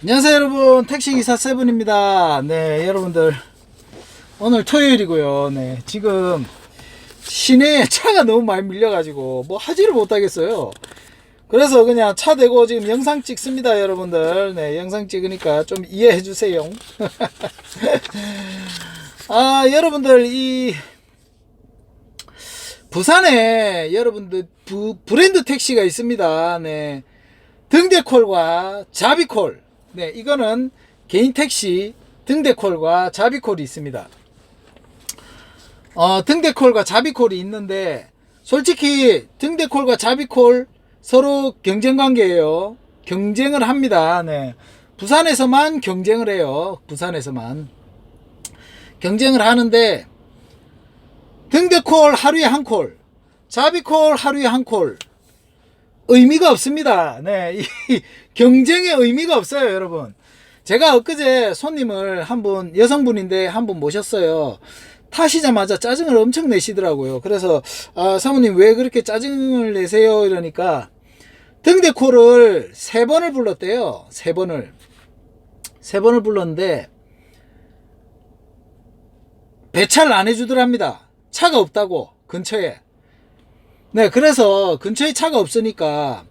안녕하세요 여러분, 택시기사 세븐입니다. 네, 여러분들 오늘 토요일이고요. 네, 지금 시내에 차가 너무 많이 밀려가지고 뭐 하지를 못하겠어요. 그래서 그냥 차 대고 지금 영상 찍습니다 여러분들. 네, 영상 찍으니까 좀 이해해 주세요. 아, 여러분들 이 부산에 여러분들 브랜드 택시가 있습니다. 네, 등대콜과 자비콜. 네, 이거는 개인 택시 등대콜과 자비콜이 있습니다. 등대콜과 자비콜이 있는데, 솔직히 등대콜과 자비콜 서로 경쟁 관계예요. 경쟁을 합니다. 네, 부산에서만 경쟁을 해요. 부산에서만 경쟁을 하는데, 등대콜 하루에 한 콜, 자비콜 하루에 한 콜, 의미가 없습니다. 네, 이 경쟁의 의미가 없어요 여러분. 제가 엊그제 손님을 한 분, 여성분인데 한 분 모셨어요. 타시자마자 짜증을 엄청 내시더라고요. 그래서 사모님 왜 그렇게 짜증을 내세요 이러니까 등대콜을 3번을 불렀대요. 3번을 불렀는데 배차를 안 해주더랍니다. 차가 없다고, 근처에. 네, 그래서 근처에 차가 없으니까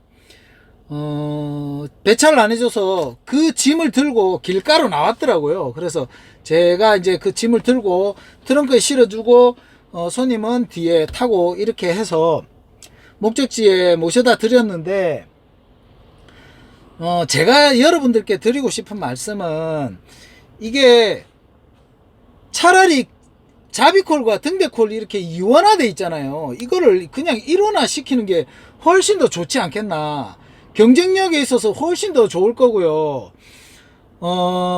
배차를 안 해줘서 그 짐을 들고 길가로 나왔더라고요. 그래서 제가 이제 그 짐을 들고 트렁크에 실어주고 손님은 뒤에 타고 이렇게 해서 목적지에 모셔다 드렸는데, 제가 여러분들께 드리고 싶은 말씀은, 이게 차라리 자비콜과 등대콜 이렇게 이원화돼 있잖아요. 이거를 그냥 일원화 시키는 게 훨씬 더 좋지 않겠나. 경쟁력에 있어서 훨씬 더 좋을 거고요.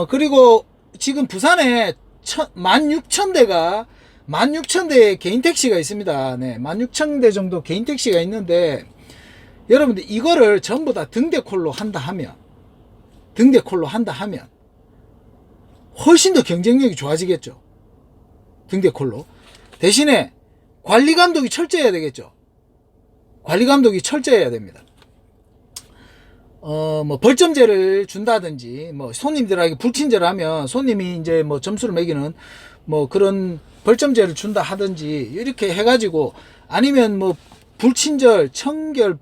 그리고 지금 부산에 16,000대의 개인 택시가 있습니다. 네, 16,000대 정도 개인 택시가 있는데, 여러분들 이거를 전부 다 등대콜로 한다 하면 훨씬 더 경쟁력이 좋아지겠죠. 등대콜로. 대신에 관리감독이 철저해야 되겠죠. 관리감독이 철저해야 됩니다. 뭐 벌점제를 준다든지, 뭐 손님들에게 불친절을 하면 손님이 이제 뭐 점수를 매기는 뭐 그런 벌점제를 준다 하든지 이렇게 해가지고, 아니면 뭐 불친절, 청결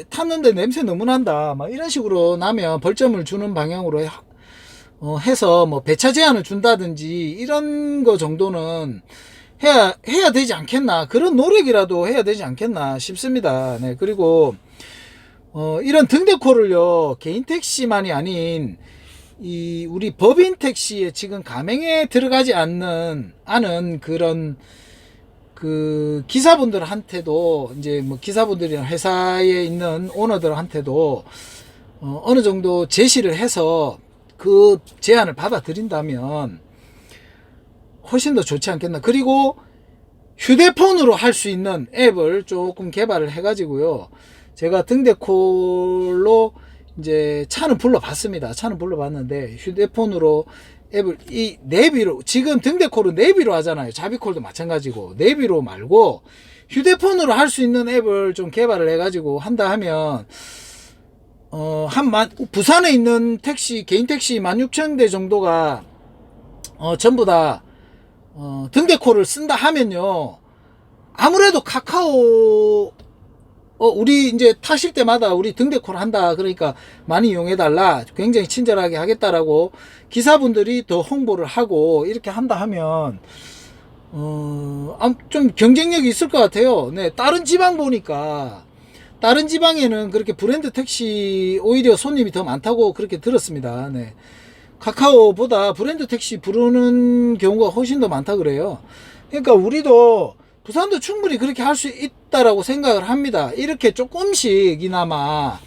탔는데 냄새 너무 난다, 막 이런 식으로 나면 벌점을 주는 방향으로 해서 뭐 배차 제한을 준다든지 이런 거 정도는 해야 되지 않겠나. 그런 노력이라도 해야 되지 않겠나 싶습니다. 네, 그리고 이런 등대콜을요, 개인 택시만이 아닌 이 우리 법인 택시에 지금 가맹에 들어가지 않은 그런 그 기사분들한테도, 이제 뭐 기사분들이나 회사에 있는 오너들한테도 어느 정도 제시를 해서 그 제안을 받아들인다면 훨씬 더 좋지 않겠나. 그리고 휴대폰으로 할 수 있는 앱을 조금 개발을 해가지고요, 제가 등대콜로 이제 차는 불러봤습니다. 차는 불러봤는데, 휴대폰으로 앱을, 이 내비로, 지금 등대콜은 내비로 하잖아요. 자비콜도 마찬가지고, 내비로 말고 휴대폰으로 할 수 있는 앱을 좀 개발을 해가지고 한다 하면, 부산에 있는 택시, 개인 택시 16,000대 정도가 전부 다 등대콜을 쓴다 하면요, 아무래도 카카오, 우리 이제 타실 때마다 우리 등대콜 한다, 그러니까 많이 이용해달라, 굉장히 친절하게 하겠다라고 기사분들이 더 홍보를 하고 이렇게 한다 하면 좀 경쟁력이 있을 것 같아요. 네, 다른 지방 보니까, 다른 지방에는 그렇게 브랜드 택시 오히려 손님이 더 많다고 그렇게 들었습니다. 네, 카카오보다 브랜드 택시 부르는 경우가 훨씬 더 많다 그래요. 그러니까 우리도, 부산도 충분히 그렇게 할 수 있다라고 생각을 합니다. 이렇게 조금씩이나마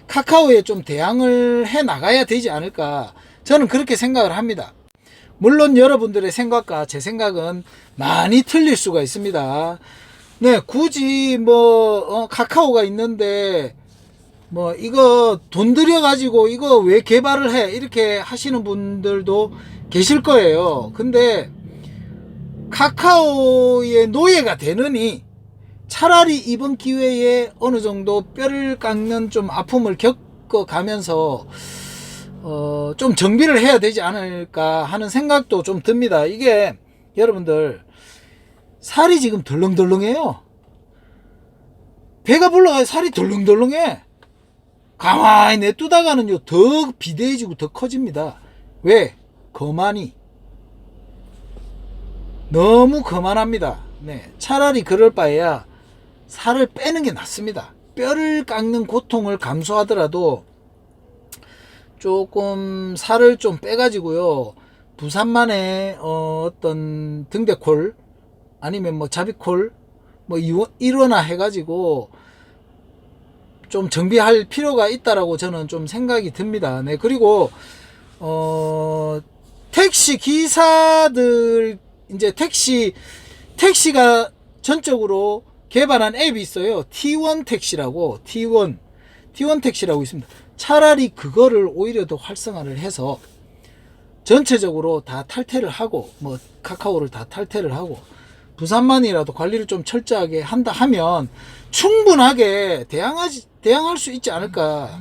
카카오에 좀 대항을 해 나가야 되지 않을까, 저는 그렇게 생각을 합니다. 물론 여러분들의 생각과 제 생각은 많이 틀릴 수가 있습니다. 네, 굳이 뭐 카카오가 있는데 뭐 이거 돈 들여 가지고 이거 왜 개발을 해, 이렇게 하시는 분들도 계실 거예요. 근데 카카오의 노예가 되느니 차라리 이번 기회에 어느 정도 뼈를 깎는 좀 아픔을 겪어가면서 좀 정비를 해야 되지 않을까 하는 생각도 좀 듭니다. 이게 여러분들 살이 지금 덜렁덜렁해요. 배가 불러가야 살이 덜렁덜렁해. 가만히 내두다가는요 더 비대해지고 더 커집니다. 왜? 거만이 너무 거만합니다. 네, 차라리 그럴 바에야 살을 빼는 게 낫습니다. 뼈를 깎는 고통을 감수하더라도 조금 살을 좀 빼가지고요 부산만의 어떤 등대콜 아니면 뭐 자비콜 뭐 이거나 해가지고 좀 정비할 필요가 있다라고 저는 좀 생각이 듭니다. 네, 그리고 택시 기사들 이제 택시가 전적으로 개발한 앱이 있어요. T1 택시라고 T1 택시라고 있습니다. 차라리 그거를 오히려 더 활성화를 해서 전체적으로 다 탈퇴를 하고 뭐 카카오를 다 탈퇴를 하고 부산만이라도 관리를 좀 철저하게 한다 하면 충분하게 대항할 수 있지 않을까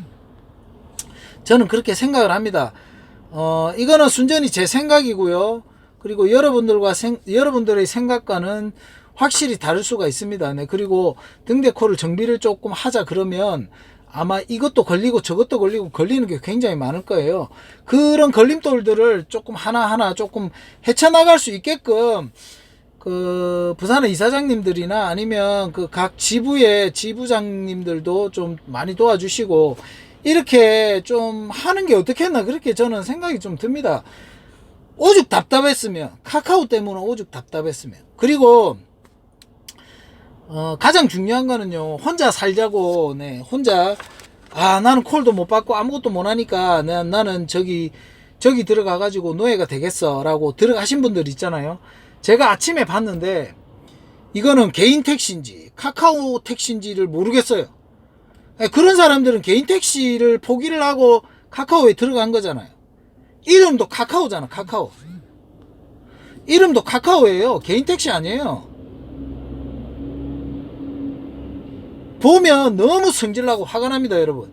저는 그렇게 생각을 합니다. 이거는 순전히 제 생각이고요. 그리고 여러분들의 생각과는 확실히 다를 수가 있습니다. 네, 그리고 등대코를 정비를 조금 하자 그러면 아마 이것도 걸리고 저것도 걸리고 걸리는 게 굉장히 많을 거예요. 그런 걸림돌들을 조금 하나하나 조금 헤쳐나갈 수 있게끔 그 부산의 이사장님들이나 아니면 그 각 지부의 지부장님들도 좀 많이 도와주시고 이렇게 좀 하는 게 어떻겠나 그렇게 저는 생각이 좀 듭니다. 오죽 답답했으면 카카오 때문에 오죽 답답했으면 그리고 가장 중요한 거는요 혼자 살자고 네 혼자 나는 콜도 못 받고 아무것도 못 하니까 나는 저기 들어가 가지고 노예가 되겠어 라고 들어가신 분들 있잖아요. 제가 아침에 봤는데 이거는 개인 택시인지 카카오 택시인지를 모르겠어요. 그런 사람들은 개인 택시를 포기를 하고 카카오에 들어간 거잖아요. 이름도 카카오잖아. 카카오 이름도 카카오예요. 개인 택시 아니에요. 보면 너무 성질나고 화가 납니다 여러분.